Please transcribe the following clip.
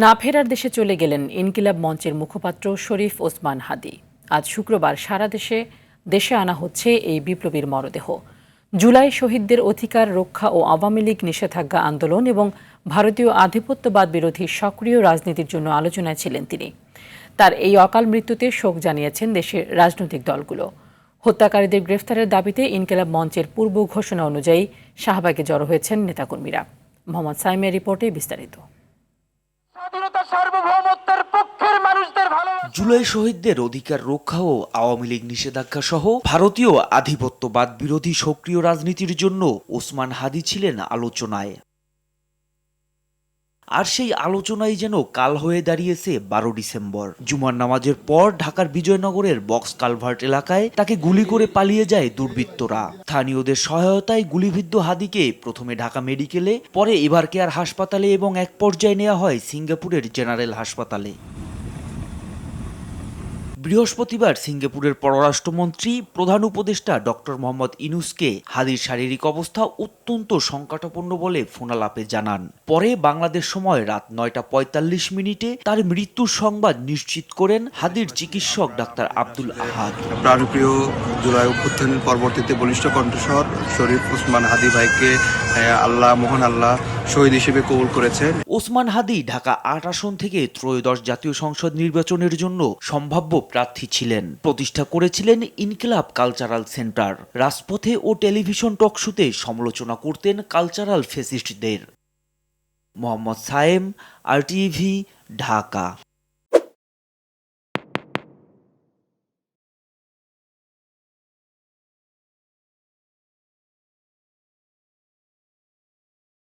না ফেরার দেশে চলে গেলেন ইনকিলাব মঞ্চের মুখপাত্র শরীফ ওসমান হাদী। আজ শুক্রবার সারা দেশে আনা হচ্ছে এই বিপ্লবীর মরদেহ। জুলাই শহীদদের অধিকার রক্ষা ও আওয়ামী লীগ নিষেধাজ্ঞা আন্দোলন এবং ভারতীয় আধিপত্যবাদ বিরোধী সক্রিয় রাজনীতির জন্য আলোচনায় ছিলেন তিনি। তার এই অকাল মৃত্যুতে শোক জানিয়েছেন দেশের রাজনৈতিক দলগুলো। হত্যাকারীদের গ্রেফতারের দাবিতে ইনকিলাব মঞ্চের পূর্ব ঘোষণা অনুযায়ী শাহবাগে জড়ো হয়েছেন নেতাকর্মীরা। মোহাম্মদ সাইমের রিপোর্টে বিস্তারিত। জুলাই শহীদদের অধিকার রক্ষা ও আওয়ামী লীগ নিষেধাজ্ঞা সহ ভারতীয় আধিপত্যবাদ বিরোধী সক্রিয় রাজনীতির জন্য ওসমান হাদী ছিলেন আলোচনায়। আর সেই আলোচনায় যেন কাল হয়ে দাঁড়িয়েছে 12 ডিসেম্বর। জুমার নামাজের পর ঢাকার বিজয়নগরের বক্স কালভার্ট এলাকায় তাকে গুলি করে পালিয়ে যায় দুর্বৃত্তরা। স্থানীয়দের সহায়তায় গুলিবিদ্ধ হাদীকে প্রথমে ঢাকা মেডিকেলে, পরে এভার কেয়ার হাসপাতালে এবং এক পর্যায়ে নেওয়া হয় সিঙ্গাপুরের জেনারেল হাসপাতালে। বৃহস্পতিবার সিঙ্গাপুরের পররাষ্ট্রমন্ত্রী প্রধান উপদেষ্টা ডক্টর মোহাম্মদ ইউনূসকে হাদীর শারীরিক অবস্থা অত্যন্ত সংকটাপন্ন বলে ফোনালাপে জানান। পরে বাংলাদেশ সময় রাত 9টা 45 তার মৃত্যুর সংবাদ নিশ্চিত করেন হাদীর চিকিৎসক ডাক্তার আব্দুল আহাদ। প্রাণপ্রিয় জুলাই অভ্যুত্থানের পরবর্তীতে বলিষ্ঠ কণ্ঠস্বর শরীফ ওসমান হাদী ভাইকে মহান আল্লাহ শহীদ হিসেবে কবুল করেছেন। ওসমান হাদী ঢাকা 8 আসন থেকে ত্রয়োদশ জাতীয় সংসদ নির্বাচনের জন্য সম্ভাব্য প্রার্থী ছিলেন। প্রতিষ্ঠা করেছিলেন ইনকিলাব কালচারাল সেন্টার। রাজপথে ও টেলিভিশন টকশোতে সমালোচনা করতেন কালচারাল ফেসিস্টদের। মোহাম্মদ সায়েম, RTV, ঢাকা।